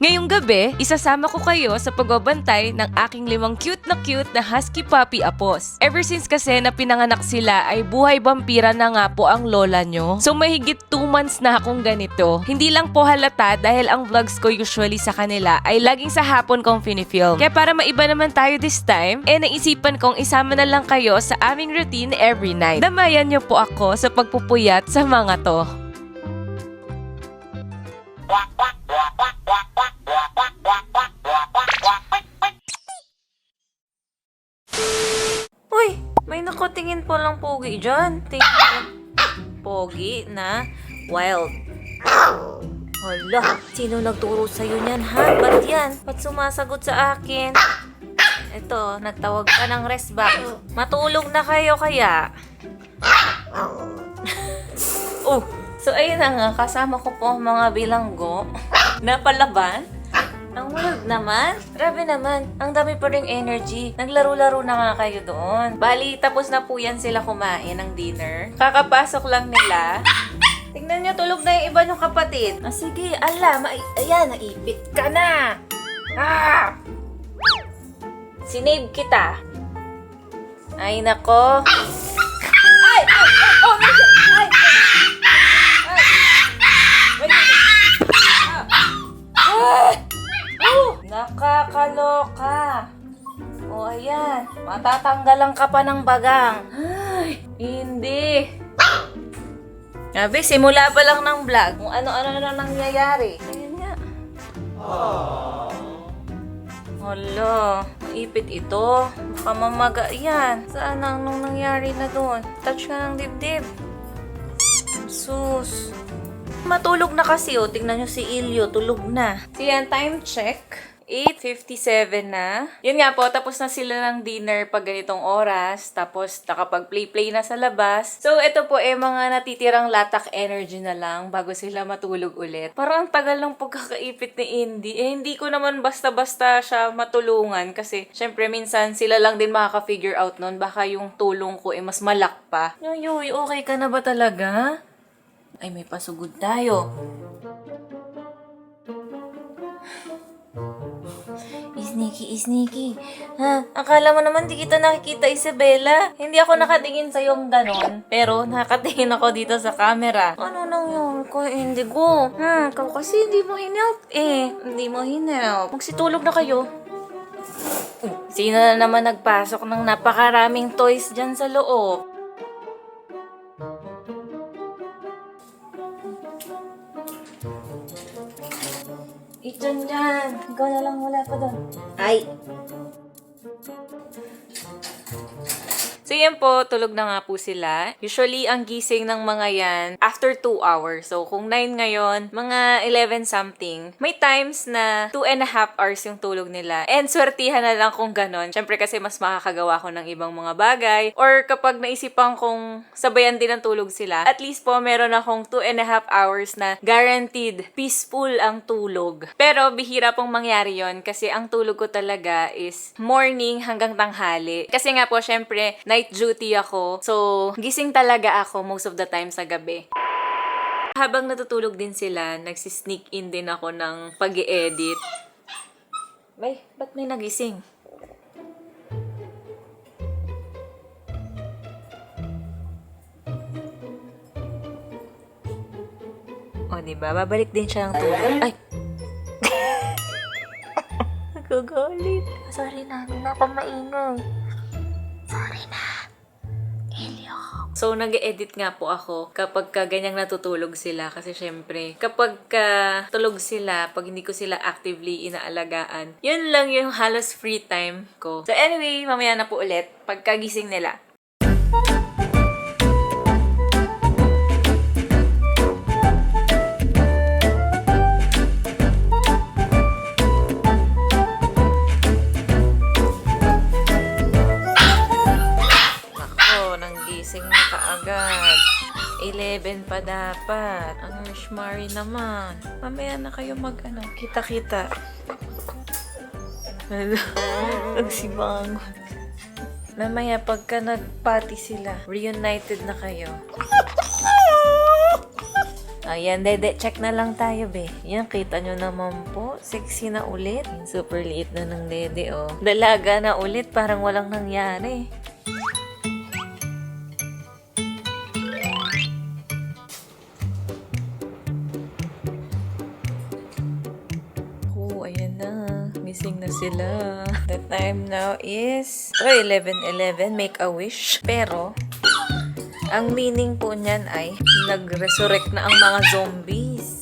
Ngayong gabi, isasama ko kayo sa pagbabantay ng aking 5 cute na husky puppy apos. Ever since kasi na pinanganak sila ay buhay vampira na nga po ang lola nyo. So mahigit 2 months na akong ganito. Hindi lang po halata dahil ang vlogs ko usually sa kanila ay laging sa hapon kong finifilm. Kaya para maiba naman tayo this time, naisipan kong isama na lang kayo sa aming routine every night. Damayan nyo po ako sa pagpupuyat sa mga to. Uy, may nakatingin po lang pogi dyan. Pogi na wild. Hala, sino nagturo sa'yo niyan ha? Ba't yan? Ba't sumasagot sa akin? Ito, nagtawag ka ng rest back. Matulog na kayo kaya? Oh, so ayun na nga, kasama ko po ang mga bilanggo na palaban. Ang world naman. Grabe naman. Ang dami pa ring energy. Naglaro-laro na nga kayo doon. Bali, tapos na po yan sila kumain ng dinner. Kakapasok lang nila. Tingnan nyo, tulog na yung iba nyong kapatid. Ah, sige, ala, ayan, naipit ka na. Ah! Sinave kita. Ay, nako. Ay! Oh, ay! Nakakaloka. O, ayan. Matatanggalan ka pa ng bagang. Ay, hindi. Sabi, simula pa lang ng vlog. Kung ano-ano na nangyayari. Ayan nga. Hala, maipit ito. Baka mamaga yan. Saan ang nung nangyari na doon? Touch ka ng dibdib. Sus. Matulog na kasi, oh. Tingnan nyo si Ilyo, tulog na. So yan, time check. 8:57 na. Yun nga po, tapos na sila ng dinner pag ganitong oras. Tapos nakapag-play-play na sa labas. So ito po mga natitirang latak energy na lang bago sila matulog ulit. Parang ang tagal ng pagkakaipit ni Indy. Hindi ko naman basta-basta siya matulungan kasi syempre minsan sila lang din makaka-figure out nun. Baka yung tulong ko mas malak pa. Yoy, okay ka na ba talaga? Ay, may pasugod tayo. Sneaky. Ha? Akala mo naman di kita nakikita, Isabella. Hindi ako nakatingin sa yung ganon. Pero nakatingin ako dito sa camera. Ano nang yun ko, Indigo? Ikaw kasi hindi mo hinelp Hindi mo hinelp. Magsitulog na kayo. Sino na naman nagpasok ng napakaraming toys dyan sa loob? Dyan. Ikaw na lang wala pa doon. Ay! So yan po, tulog na nga po sila. Usually, ang gising ng mga yan after 2 hours. So kung 9 ngayon, mga 11 something. May times na 2.5 hours yung tulog nila. And swertihan na lang kung ganon. Siyempre kasi mas makakagawa ko ng ibang mga bagay. Or kapag naisipan kong sabayan din ang tulog sila, at least po meron akong 2.5 hours na guaranteed peaceful ang tulog. Pero bihira pong mangyari yon kasi ang tulog ko talaga is morning hanggang tanghali. Kasi nga po, syempre, night duty ako. So, gising talaga ako most of the time sa gabi. Habang natutulog din sila, nagsisneak in din ako ng pag-i-edit. Bay, ba't may nagising? O, diba? Babalik din siya ng tulog. Ay! Nagagalit. Sorry na, hindi na ako maingay. Sorry na. So, nag-edit nga po ako kapag ganyang natutulog sila. Kasi syempre, kapag tulog sila, pag hindi ko sila actively inaalagaan, yun lang yung halos free time ko. So anyway, mamaya na po ulit pagkagising nila. Gising na kaagad. 11 pa dapat. Ang Mishmari naman. Mamaya na kayo kita-kita. Nagsibangon. Mamaya pagka nagparty sila, reunited na kayo. Ayan, dede, check na lang tayo, be. Yan, kita nyo naman po. Sexy na ulit. Super liit na ng dede, oh. Dalaga na ulit, parang walang nangyari. Oh, ayan na. Missing na sila. The time now is 11:11. Make a wish. Pero, ang meaning po niyan ay nag-resurrect na ang mga zombies.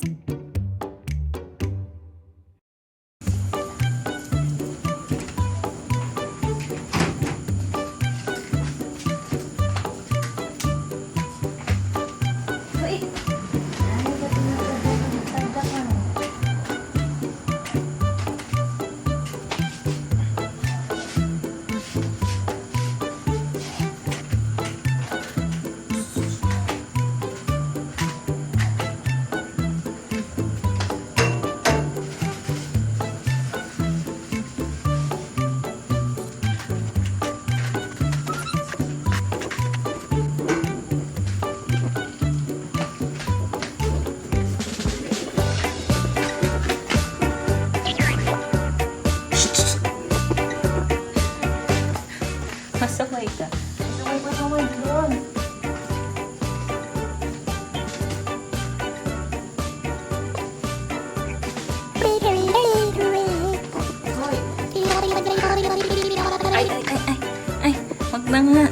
Masaway ka. Masaway doon. Ay, wag na nga.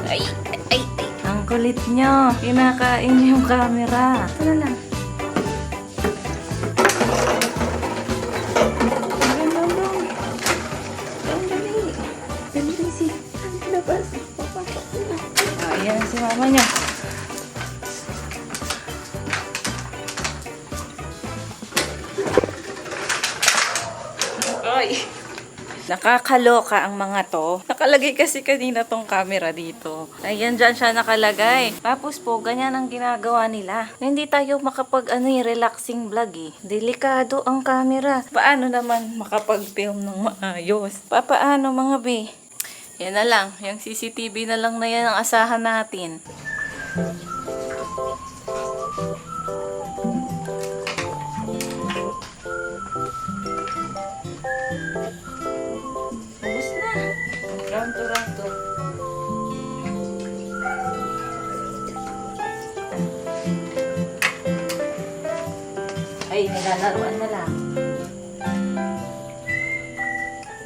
Ay. Ang kulit nyo. Kinakain nyo yung camera. Ito na lang. Ayan si mama niya. Ay! Nakakaloka ang mga to. Nakalagay kasi kanina tong camera dito. Ayan, dyan siya nakalagay. Tapos po, ganyan ang ginagawa nila. Hindi tayo relaxing vlog eh. Delikado ang camera. Paano naman makapag-film ng maayos? Paano mga be? Yan na lang. Yung CCTV na lang na yan ang asahan natin. Ubus na. Ranto. Ay, nilalaruan na lang.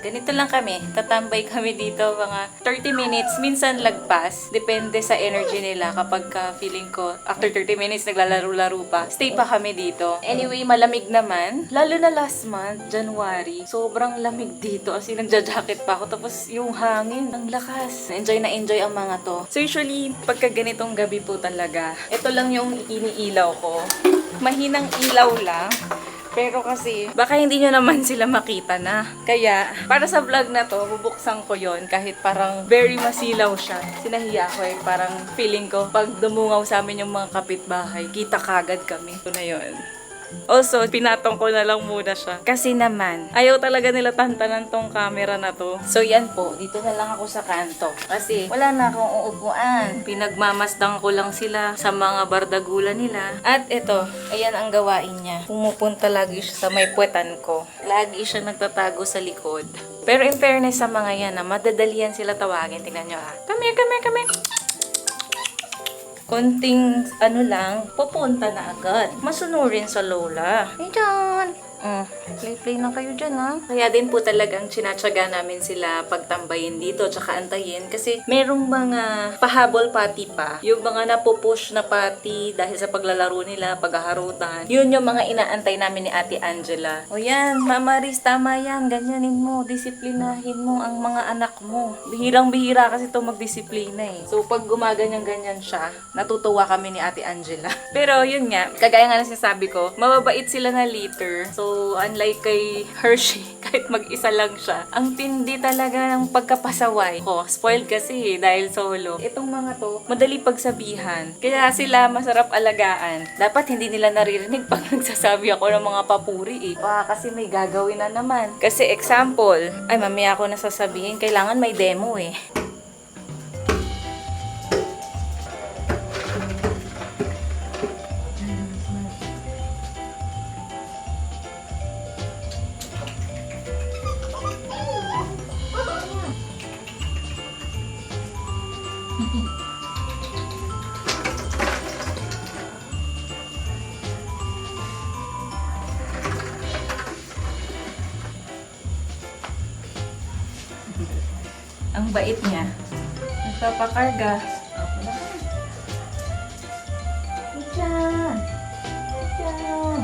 Ganito lang kami. Tatambay kami dito mga 30 minutes. Minsan lagpas. Depende sa energy nila. Kapag feeling ko, after 30 minutes, naglalaro-laro pa. Stay pa kami dito. Anyway, malamig naman. Lalo na last month, January. Sobrang lamig dito. As in, nagja-jacket pa ako. Tapos yung hangin, ang lakas. Enjoy na enjoy ang mga to. So usually, pagka ganitong gabi po talaga, ito lang yung iniilaw ko. Mahinang ilaw lang. Pero kasi, baka hindi nyo naman sila makita na. Kaya, para sa vlog na to, bubuksan ko yon kahit parang very masilaw siya. Sinahiya ko eh, parang feeling ko, pag dumungaw sa amin yung mga kapitbahay, kita kagad kami. Ito na yun. Also, pinatong ko na lang muna siya. Kasi naman, ayaw talaga nila tantanan tong camera na to. So yan po, dito na lang ako sa kanto. Kasi wala na akong uupuan. Pinagmamasdang ko lang sila sa mga bardagulan nila. At ito, ayan ang gawain niya. Pumupunta lagi siya sa may puwetan ko. Lagi siya nagtatago sa likod. Pero in fairness sa mga yan, madadalian sila tawagin. Tingnan nyo ha. Come here. Konting lang, pupunta na agad. Masunurin sa lola. Hey, John! Play na kayo dyan, ha? Kaya din po talagang sinatsaga namin sila pagtambayin dito tsaka antayin kasi merong mga pahabol pati pa. Yung mga napupush na pati dahil sa paglalaro nila, paghaharutan. Yun yung mga inaantay namin ni Ate Angela. O yan, Mama Riz, tama yan. Ganyanin mo, disiplinahin mo ang mga anak mo. Bihirang-bihira kasi ito magdisiplina eh. So pag gumaganyan-ganyan siya, natutuwa kami ni Ate Angela. Pero yun nga, kagaya nga na sinasabi ko, mababait sila na later. So unlike kay Hershey, kahit mag-isa lang siya. Ang tindi talaga ng pagkapasaway ko. Spoiled kasi dahil solo. Itong mga to, madali pagsabihan. Kaya sila masarap alagaan. Dapat hindi nila naririnig pag nagsasabi ako ng mga papuri eh. Kasi may gagawin na naman. Kasi example, ay mamaya ako nasasabihin, kailangan may demo eh. Ang bait niya. Nagpapakarga. Diyan! Diyan!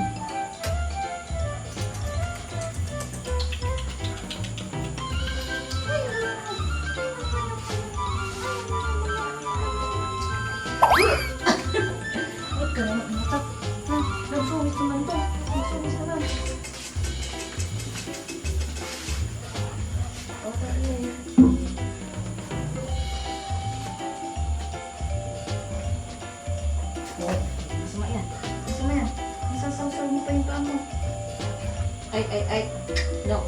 Huwag ka naman umatak. Ha? Nagsumis naman to. Nagsumis naman. Okay. Masama yan. Masama yan. Nasasawsaw niyo pa yung paa mo. Ay. No.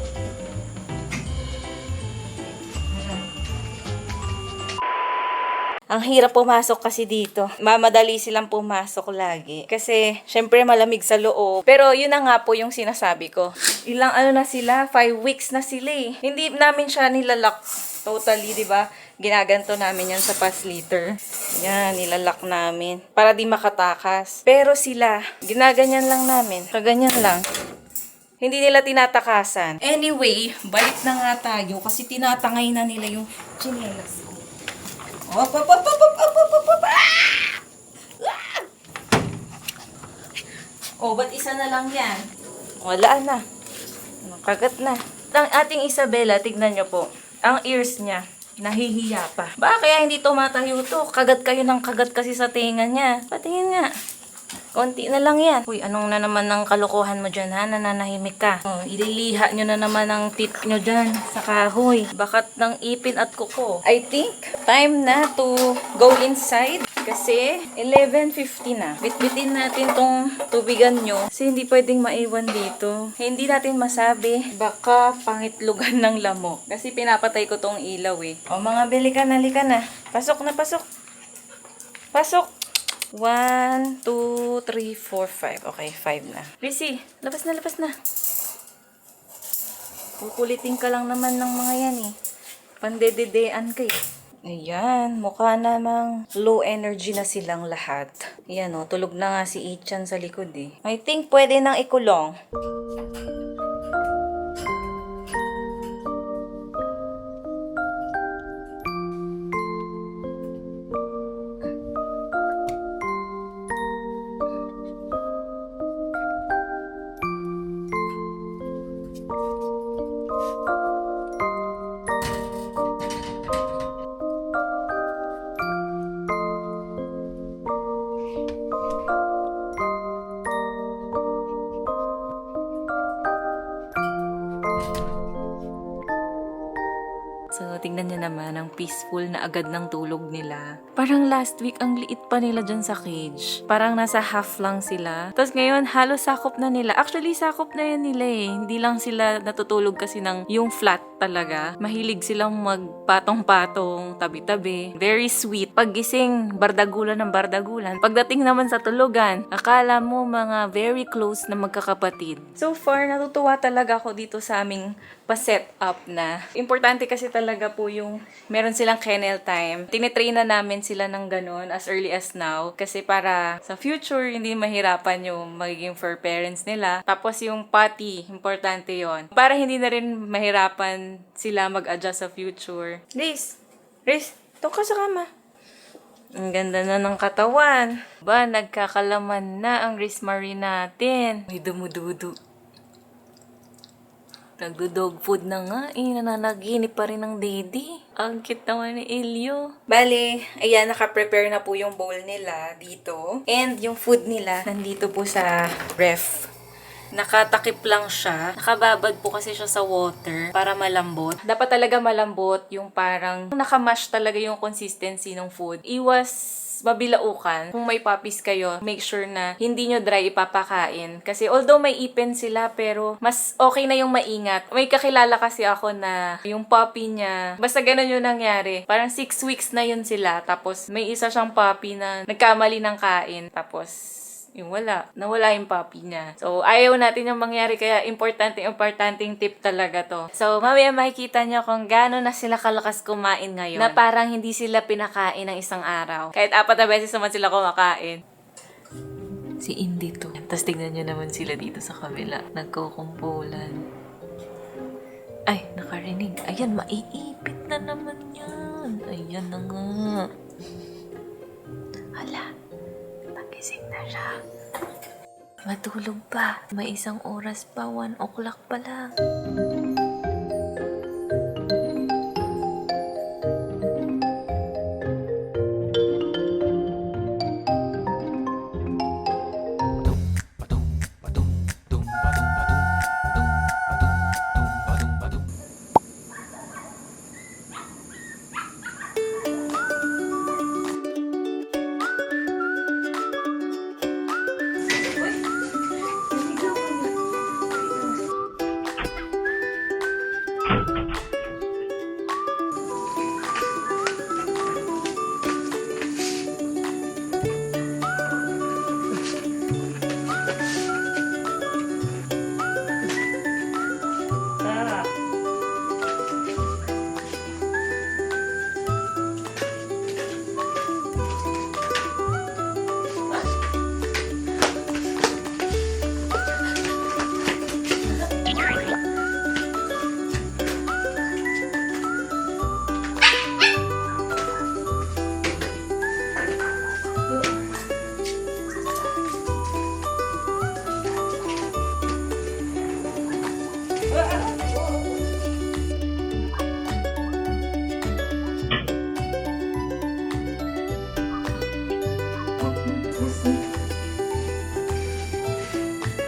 Ang hirap pumasok kasi dito. Mamadali silang pumasok lagi. Kasi, syempre malamig sa loob. Pero yun na nga po yung sinasabi ko. Ilang na sila? 5 weeks na sila eh. Hindi namin siya nilalak totally, di ba? Ginaganto namin yan sa pass liter. Yan, nilalak namin. Para di makatakas. Pero sila, ginaganyan lang namin. Kaganyan lang. Hindi nila tinatakasan. Anyway, balik na nga tayo kasi tinatangay na nila yung chinelas ko. Op! Oh, ba't isa na lang yan? Wala na. Kagat na. Ang ating Isabela, tignan nyo po. Ang ears niya, nahihiya pa. Baka kaya hindi tumatayo to? Kagat kayo ng kagat kasi sa tinga niya. Patingin nga. Konti na lang yan. Uy, anong na naman ng kalokohan mo dyan, ha? Nananahimik ka. Oh, ililiha nyo na naman ang teeth nyo dyan sa kahoy. Bakat ng ipin at kuko. I think, time na to go inside. Kasi, 11:50 na. Bitbitin natin tong tubigan nyo. Kasi hindi pwedeng maiwan dito. Hindi natin masabi. Baka pangitlugan ng lamok. Kasi pinapatay ko tong ilaw eh. O mga bili ka na, lika na. Pasok na, pasok. Pasok. 1, 2, 3, 4, 5. Okay, 5 na. Lizzie, labas na. Kukulitin ka lang naman ng mga yan eh. Pandededean ka eh. Ayan, mukha namang low energy na silang lahat. Ayan o, tulog na nga si Ichan sa likod eh. I think pwede nang ikulong. So, tingnan nyo naman ang peaceful na agad ng tulog nila. Parang last week, ang liit pa nila dyan sa cage. Parang nasa half lang sila. Tapos ngayon, halos sakop na nila. Actually, sakop na yan nila eh. Hindi lang sila natutulog kasi ng yung flat talaga. Mahilig silang magpatong-patong, tabi-tabi. Very sweet. Paggising, bardagulan ng bardagulan. Pagdating naman sa tulugan, akala mo mga very close na magkakapatid. So far, natutuwa talaga ako dito sa aming pa-set up na. Importante kasi talaga po yung meron silang kennel time. Tinitrain na namin sila ng ganun as early as now. Kasi para sa future, hindi mahirapan yung magiging fur parents nila. Tapos yung potty, importante yon. Para hindi na rin mahirapan sila mag-adjust sa future. Riz, ito ka sa kama. Ang ganda na ng katawan. Ba, nagkakalaman na ang Riz Marie natin. May dumududu. Nagdo-dog food na nga nananaginip pa rin ng daddy. Ang cute naman ni Elio. Bale, ayan, naka-prepare na po yung bowl nila dito. And yung food nila nandito po sa ref. Nakatakip lang siya. Nakababad po kasi siya sa water para malambot. Dapat talaga malambot yung parang nakamash talaga yung consistency ng food. Iwas mabilaukan. Kung may puppies kayo, make sure na hindi nyo dry ipapakain. Kasi although may ipin sila, pero mas okay na yung maingat. May kakilala kasi ako na yung puppy niya, basta ganun yung nangyari. Parang 6 weeks na yun sila. Tapos may isa siyang puppy na nagkamali ng kain. Tapos yung nawala yung puppy niya. So, ayaw natin yung mangyari, kaya importanteng tip talaga to. So, mamaya makikita niyo kung gaano na sila kalakas kumain ngayon, na parang hindi sila pinakain ng isang araw. Kahit 4 na beses naman sila kumakain. Si Indy to. Tapos tignan niyo naman sila dito sa kabila. Nagkukumpulan. Ay, nakarinig. Ayan, maiipit na naman yan. Ayan na nga. Hala. Nagising na siya. Matulog pa. May 1 oras pa. 1 o'clock pa lang.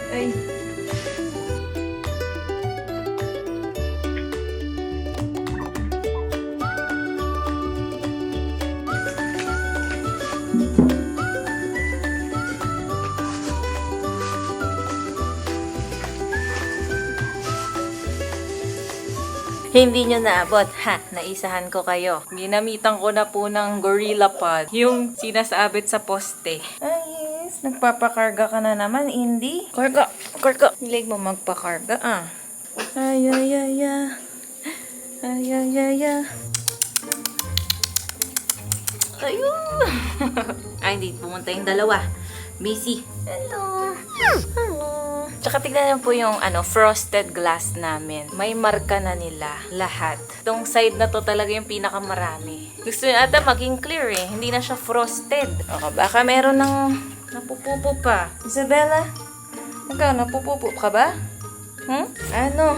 Ay. Hindi nyo naabot, ha? Naisahan ko kayo. Ginamitan ko na po ng Gorilla Pod, yung sinasabit sa poste. Ay, yes. Nagpapakarga ka na naman, Indy. Karga. Hilig mo magpakarga, ah. Ay, ay, ay, ay. Ay, ay, ay, ay. Ayun. Ay, hindi. Pumunta yung dalawa. Busy. Hello. Hello. Tsaka tignan niyo po yung frosted glass namin. May marka na nila lahat. Itong side na to talaga yung pinakamarami. Gusto niya ata maging clear eh. Hindi na siya frosted. Baka meron ng napupupo pa. Isabella? Ikaw, napupupo ka ba? Ano?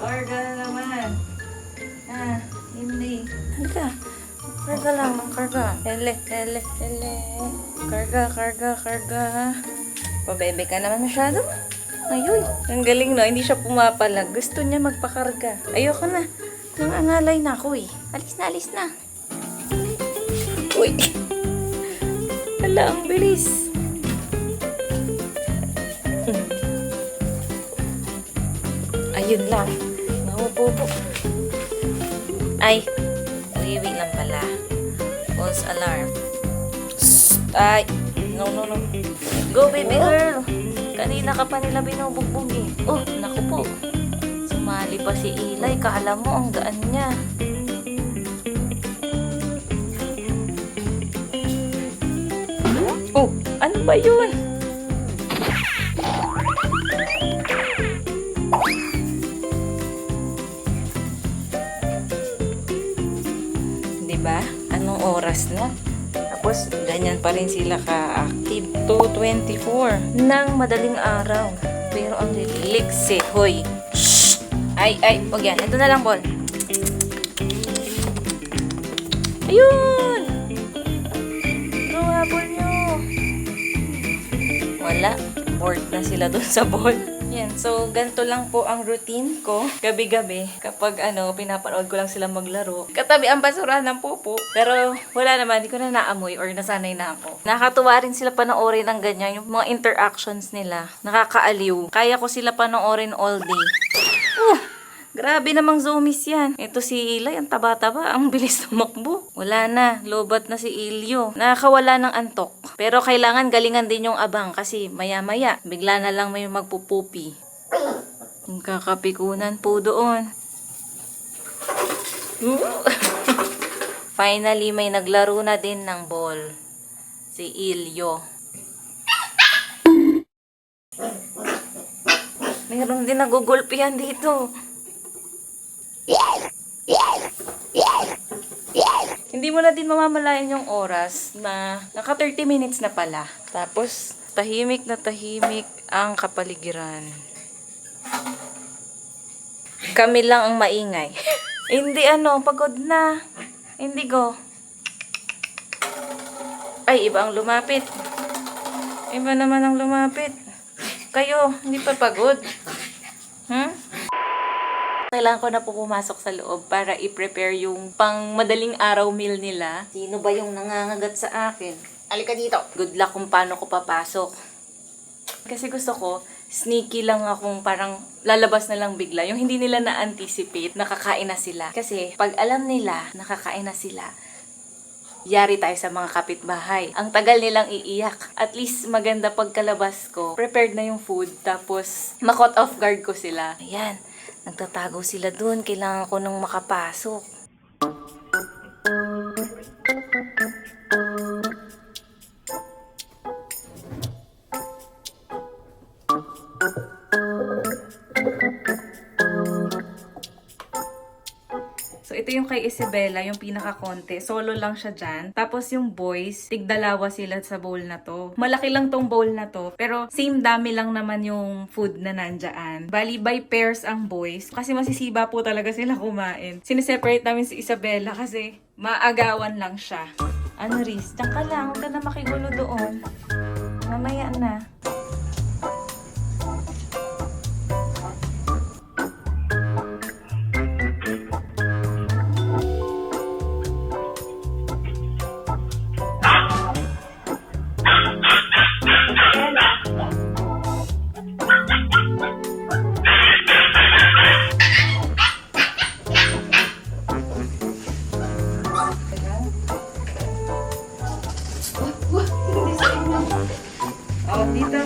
Karga na naman. Hindi. Halika. Karga lang, karga. Hele. Karga. Pabebe ka naman masyado. Ayun, ang galing no, hindi siya pumapalag. Gusto niya magpakarga. Ayoko na. Nangangalay na ako eh. Alis na. Uy. Hala, ang bilis. Ayun lang. Mahupupo. Ay, wait lang pala. False alarm. Ay, no. Go, baby girl. Kanina ka pa nila binubugbog eh. Oh, naku po. Sumali pa si Eli. Kala mo, ang gaan niya. Oh, ano ba yun? Diba? Anong oras na? Tapos, ganyan pa rin sila ka-active. 2:24 ng madaling araw. Pero ang liliksi. Hoy! Shh! Ay, wag yan. Ito na lang, Bol. Ayun! Pero habol nyo. Wala. Bored na sila dun sa ball. Yan, so ganito lang po ang routine ko gabi-gabi kapag pinapanood ko lang sila maglaro. Katabi ang basurahan ng pupo. Pero wala naman, hindi ko na naamoy or nasanay na ako. Nakakatuwa rin sila panoorin ng ganyan, yung mga interactions nila. Nakakaaliw. Kaya ko sila panoorin all day. Grabe namang zoomies yan. Ito si Ilay, ang taba-taba. Ang bilis tumakbo. Wala na. Lobat na si Ilyo. Nakakawala ng antok. Pero kailangan galingan din yung abang kasi maya-maya, bigla na lang may magpupupi. Yung kakapikunan po doon. Finally, may naglaro na din ng ball. Si Ilyo. Mayroon din nagugulpihan dito. Hindi mo na din mamamalayan yung oras na naka 30 minutes na pala. Tapos, tahimik na tahimik ang kapaligiran. Kami lang ang maingay. Hindi pagod na. Indigo. Ay, iba ang lumapit. Iba naman ang lumapit. Kayo, hindi pa pagod. Kailangan ko na po pumasok sa loob para i-prepare yung pang madaling araw meal nila. Sino ba yung nangangagat sa akin? Alika dito. Good luck kung paano ko papasok. Kasi gusto ko, sneaky lang akong parang lalabas na lang bigla. Yung hindi nila na-anticipate, nakakain na sila. Kasi pag alam nila, nakakain na sila, yari tayo sa mga kapitbahay. Ang tagal nilang iiyak. At least maganda pagkalabas ko. Prepared na yung food. Tapos, ma-caught off guard ko sila. Ayan. Nagtatago sila dun. Kailangan ko nung makapasok. So, ito yung kay Isabela, yung pinaka-konti. Solo lang siya dyan. Tapos yung boys, tigdalawa sila sa bowl na to. Malaki lang tong bowl na to. Pero same dami lang naman yung food na nandyan. Bali, by pairs ang boys. Kasi masisiba po talaga sila kumain. Sineseparate namin si Isabela kasi maagawan lang siya. Ano, Riz? Diyan ka lang. Huwag ka na makigulo doon. Mamaya na. Oh, dito.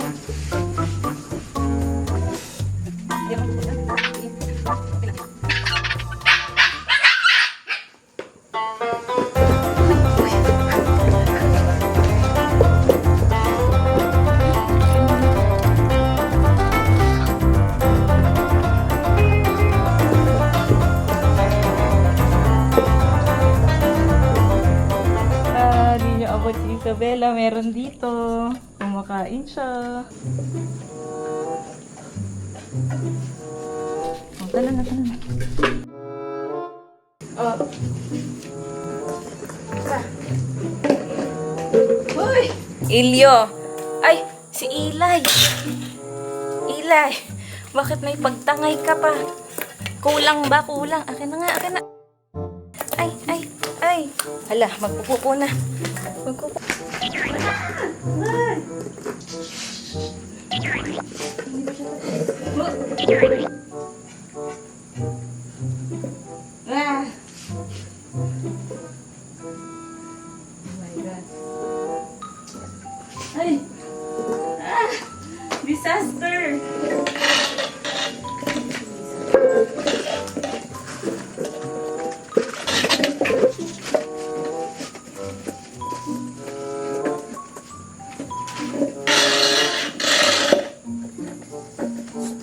Di niyo abot si Isabela. Meron dito. Kumakain siya. Oh, tala na, tala na. Oh. Hoy! Ilyo! Ay! Si Ilay! Ilay! Bakit may pagtangay ka pa? Kulang ba? Kulang. Akin na nga, akin na. Ay, ay, ay. Hala, magpupupo na. Magpupupo. Ah. Oh my God. Ay! Ah! Disaster!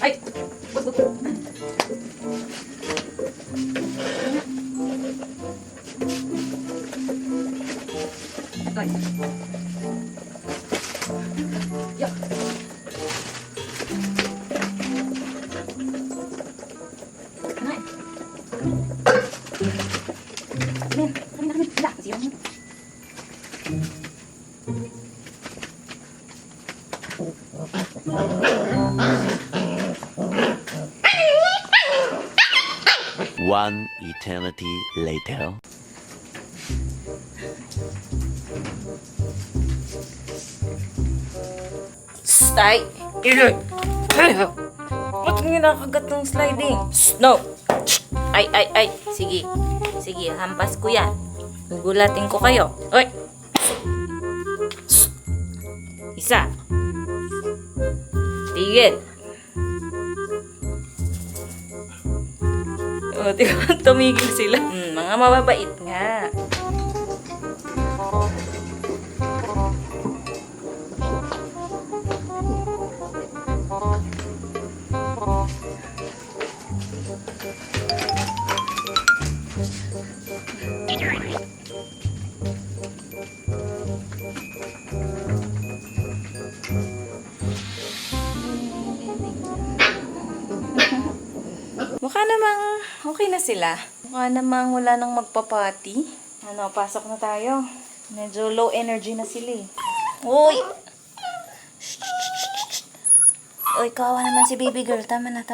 Ay! Ay! Ya! Ay! Amin! Amin! Amin! Wala! Siyang! One eternity later. Stay! Ba't mo nakagat ng sliding? No! Ay! Sige. Sige, hampas ko yan. Gugulatin ko kayo. Oy! Isa. Tigil. O, tigil, tumigil sila. Mga mababait nga. Mukha namang okay na sila. Mukha namang wala nang magpapati. Ano, pasok na tayo. Medyo low energy na sila eh. Uy! Uy, kawawa naman si baby girl. Tama na.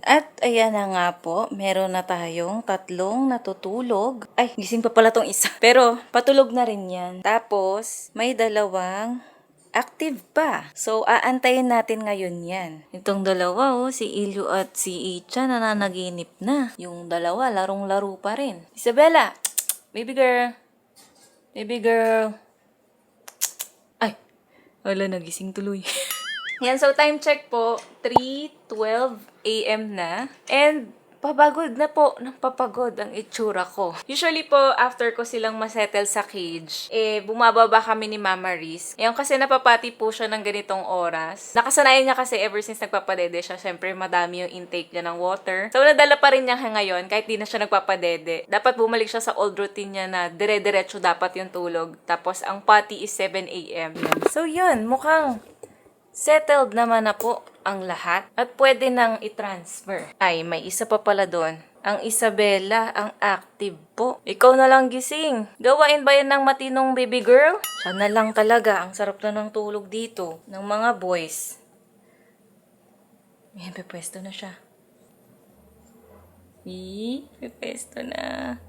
At ayan na nga po, meron na tayong tatlong natutulog. Ay, gising pa pala tong isa. Pero patulog na rin yan. Tapos, may dalawang active pa. So, aantayin natin ngayon yan. Itong dalawa, si Ilyo at si Icha, nananaginip na. Yung dalawa, larong-laro pa rin. Isabella! Baby girl! Baby girl! Ay! Wala, nagising tuloy. Yan, so time check po, 3:12 a.m. na. And papagod na po, napapagod ang itsura ko. Usually po, after ko silang masettle sa cage, bumababa kami ni Mama Riz. Ngayon kasi napapati po siya ng ganitong oras. Nakasanayan niya kasi ever since nagpapadede siya, syempre madami yung intake niya ng water. So nadala pa rin niya ngayon, kahit di na siya nagpapadede. Dapat bumalik siya sa old routine niya na dire-diretso dapat yung tulog. Tapos ang pati is 7 a.m. So yun, mukhang settled naman na po ang lahat at pwede nang i-transfer. Ay, may isa pa pala doon. Ang Isabella, ang active po. Ikaw na lang gising. Gawain ba yan ng matinong baby girl? Siya na lang talaga. Ang sarap na ng tulog dito ng mga boys. Yan, pepwesto na siya. Pepwesto na.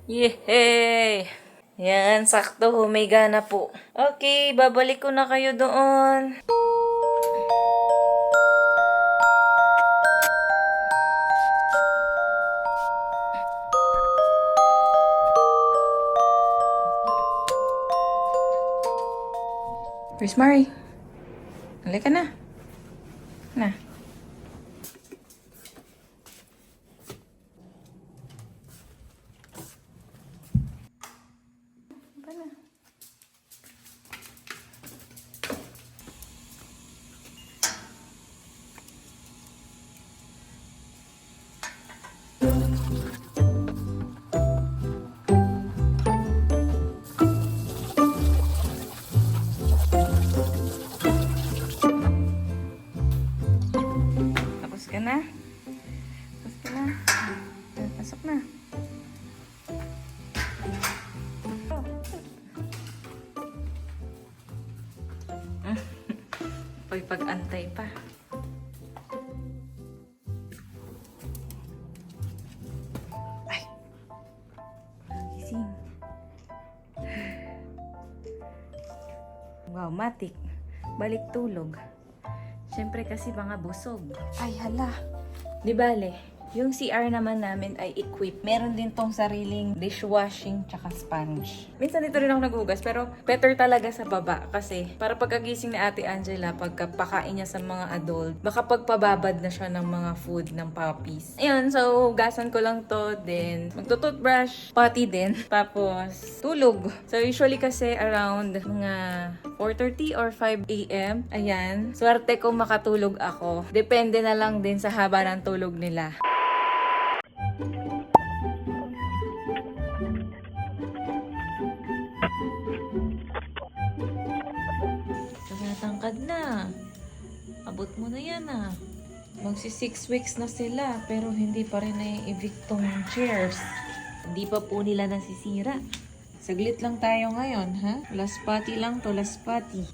Yehey! Yan, sakto. Humiga na po. Okay, babalik ko na kayo doon. Where's Mari? Halika na. Na. Tapos ka na? Pasok na. Uy, pag-antay pa. Ay! Gising. Wow, matik. Balik tulog. Siyempre kasi mga busog. Ay, hala. Di bale, yung CR naman namin ay equipped. Meron din tong sariling dishwashing tsaka sponge. Minsan dito rin ako nagugas, pero better talaga sa baba. Kasi para pagkagising ni Ate Angela, pagkapakain niya sa mga adult, makapagpababad na siya ng mga food ng puppies. Ayun, so gasan ko lang to. Then, magtututbrush, potty din. Tapos, tulog. So usually kasi around mga 4:30 or 5 a.m. Ayan. Swerte kung makatulog ako. Depende na lang din sa haba ng tulog nila. Tumatangkad na. Abot mo na yan ah. Magsi 6 weeks na sila, pero hindi pa rin na-evict tong chairs. Hindi pa po nila nasisira. Saglit lang tayo ngayon, ha? Last patty lang to, last patty.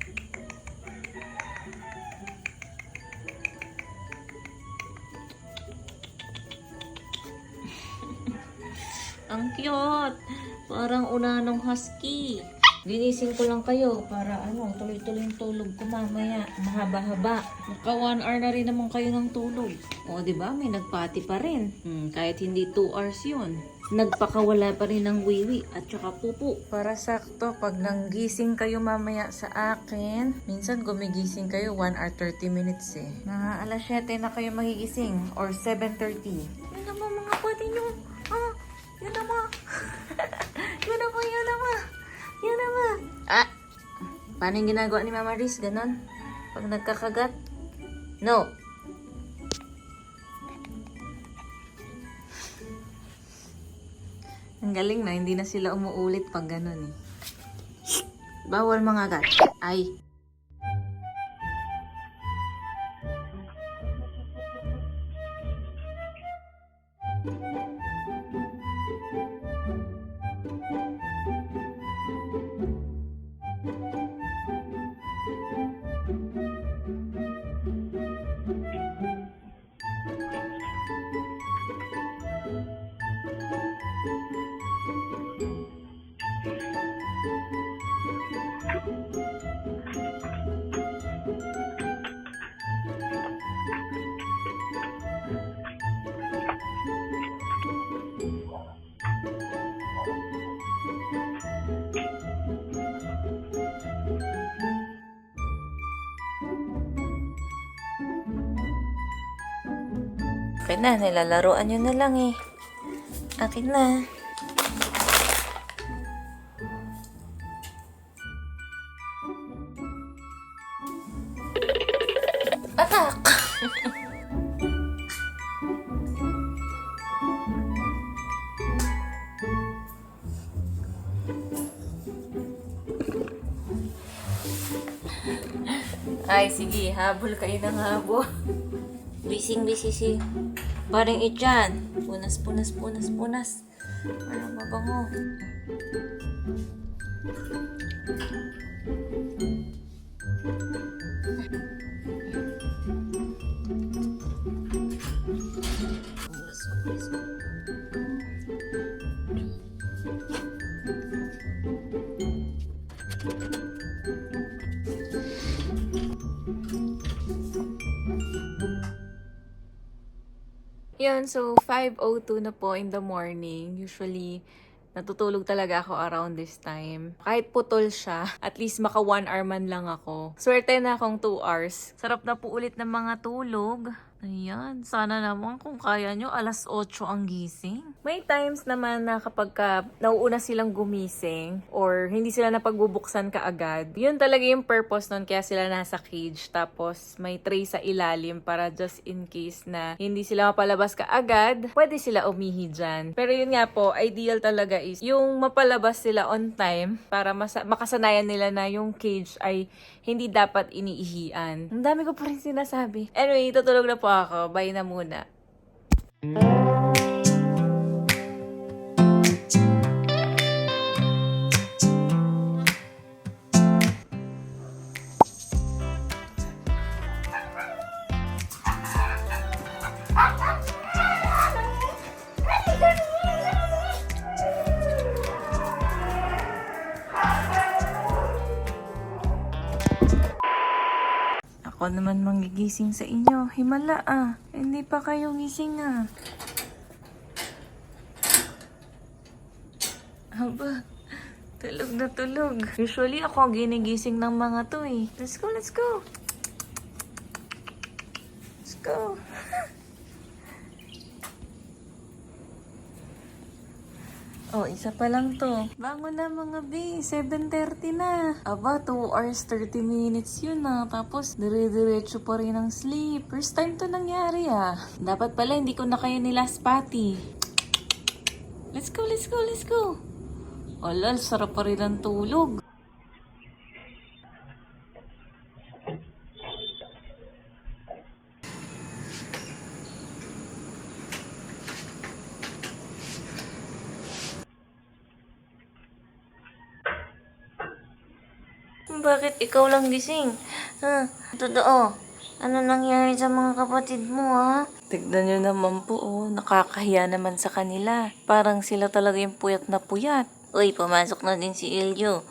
Ang cute! Parang unanong husky. Ginising ko lang kayo para tuloy-tuloy yung tulog ko mamaya. Mahaba-haba. Maka 1 hour na rin naman kayo ng tulog. O, di ba? May nagpati pa rin. Kahit hindi 2 hours yun. Nagpakawala pa rin ng wiwi at saka pupu. Para sakto, pag nanggising kayo mamaya sa akin, minsan gumigising kayo 1 hour 30 minutes eh. Mga alas 7 na kayo magigising or 7:30. Yun naman mga pati nyo. Yun naman. Yun naman, yun naman. Yun naman. Paano yung ginagawa ni Mama Riz? Ganon? Pag nagkakagat? No. Ang galing na, hindi na sila umuulit pag ganon eh. Bawal mga gat. Ay. Okay na, nilalaroan nyo na lang eh. Akin na. Atak! Ay, sige, habol kayo ng habol. Bising-bisi si Paring Ichan. Punas, punas, punas, punas. Ano mabango? Punas, punas. Yun, so 5:02 na po in the morning. Usually, natutulog talaga ako around this time. Kahit putol siya, at least maka 1 hour man lang ako. Swerte na akong 2 hours. Sarap na po ulit ng mga tulog. Ayan, sana naman kung kaya nyo, alas 8 ang gising. May times naman na kapag nauuna silang gumising or hindi sila napagbubuksan kaagad, yun talaga yung purpose nun, kaya sila nasa cage. Tapos may tray sa ilalim para just in case na hindi sila mapalabas kaagad, pwede sila umihi dyan. Pero yun nga po, ideal talaga is yung mapalabas sila on time para makasanayan nila na yung cage ay hindi dapat iniihian. Ang dami ko pa rin sinasabi. Anyway, tutulog na po ako. Bye na muna. Ako naman magigising sa inyo. Himala Hindi pa kayo gising Aba, tulog na tulog. Usually ako ginigising ng mga to eh. Let's go, let's go. Let's go. Oh, isa pa lang to. Bangon na mga B, 7:30 na. Aba, 2 hours 30 minutes yun Tapos, dire-diretso pa rin ang sleep. First time to nangyari Dapat pala hindi ko na kayo nilas pati. Let's go, let's go, let's go. Olal, sarap pa rin ang tulog. Bakit ikaw lang gising? Ha? Totoo. Ano nangyari sa mga kapatid mo, ha? Tignan nyo naman po, oh. Nakakahiya naman sa kanila. Parang sila talaga yung puyat na puyat. Uy, pumasok na din si Ilyo.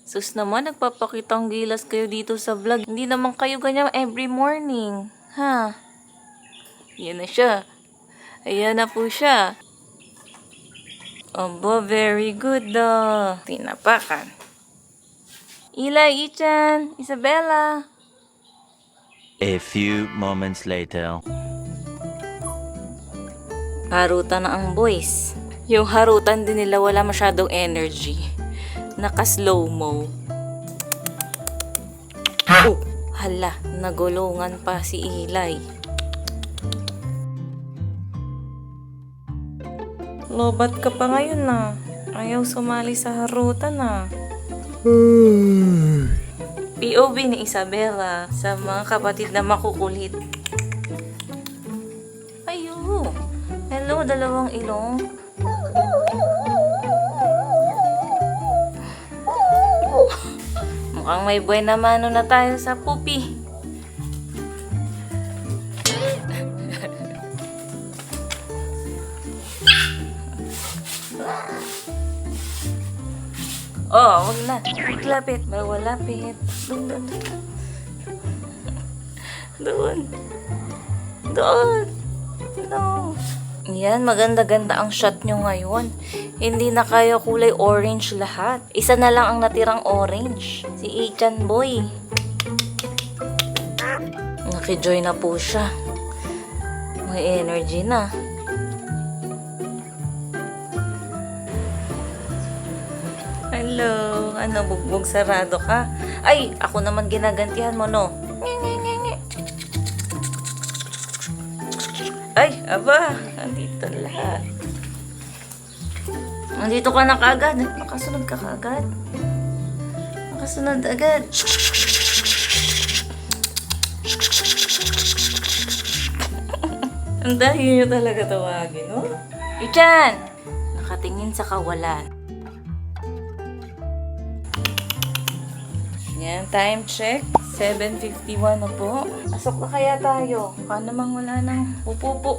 Sus naman, nagpapakitang gilas kayo dito sa vlog. Hindi naman kayo ganyan every morning. Ha? Yan na siya. Ayan na po siya. Aba, very good daw. Tinapakan. Eli, Ichan, Isabella. A few moments later. Harutan na ang boys. Yung harutan din nila wala masyadong energy. Naka-slow-mo. Oh, hala, nagulungan pa si Eli. Lobat ka pa ngayon na. Ayaw sumali sa harutan na. POV ni Isabella sa mga kapatid na makukulit. Ayo. Hello, dalawang ilong. Mukhang may buena mano na tayo sa pupi. Oh, wag na. Lapit. Bawal lapit. Doon. Doon. Doon. No. Yan, maganda-ganda ang shot nyo ngayon. Hindi na kayo kulay orange lahat. Isa na lang ang natirang orange. Si Ichan Boy. Nakijoy na po siya. May energy na. Hello. Ano, bugbog sarado ka? Ay, ako naman ginagantihan mo, no? Ay, aba. Andito lahat. Andito ka na kaagad. Makasunod ka kaagad. Makasunod agad. Ang dahil nyo talaga tawagin, no? Ichan! Nakatingin sa kawalan. Yan, time check. 7:51 na po. Pasok na kaya tayo. Baka namang wala nang pupupo.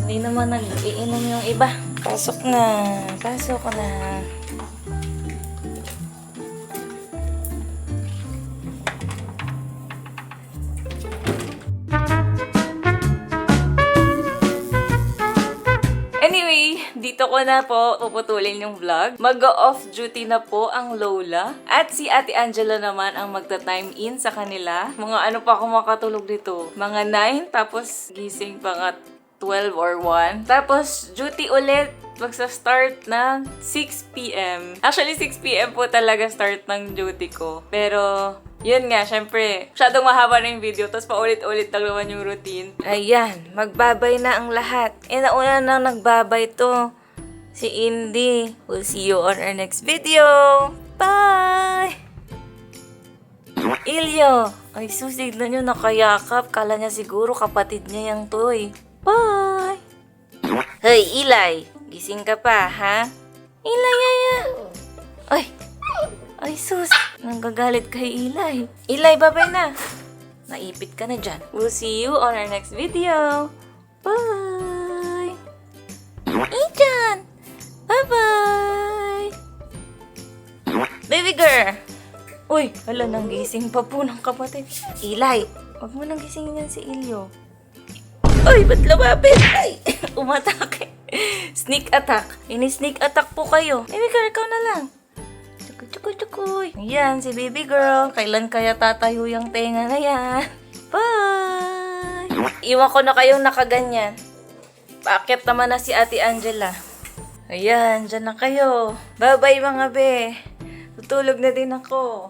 Hindi naman nag-iinom yung iba. Pasok na. Pasok na. Anyway, dito ko na po puputulin yung vlog. Mag-off duty na po ang Lola. At si Ate Angela naman ang magta-time in sa kanila. Mga ano pa ako makatulog dito? Mga 9, tapos gising pa nga 12 or 1. Tapos duty ulit magsa-start ng 6 p.m. Actually, 6 p.m. po talaga start ng duty ko. Pero, yun nga, syempre, masyadong mahaba na yung video, tapos paulit-ulit lang naman yung routine. Ayan, magbabay na ang lahat. Nauna na nagbabay to, si Indy. We'll see you on our next video. Bye! Ilyo! Ay, susig na nyo, nakayakap. Kala niya siguro kapatid niya yung toy. Bye! Hey, Eli! Gising ka pa, ha? Eli, yaya! Ay, sus! Nanggagalit kay Eli. Eli, babay na! Naipit ka na dyan. We'll see you on our next video. Bye! Ichan! Bye-bye! Baby girl! Uy, hala, nang gising pa po ng kapatid. Eli, wag mo nang gisingin yan si Ilyo. Ay, ba't lumapit? Ay, umatake. Sneak attack. Ini-sneak attack po kayo. Baby girl, ikaw na lang. Chukoy. Yan, si baby girl. Kailan kaya tatayo yung tenga na yan? Bye! Iwan ko na kayong nakaganyan. Paakyat naman na si Ate Angela. Ayan, dyan na kayo. Bye-bye mga be. Tutulog na din ako.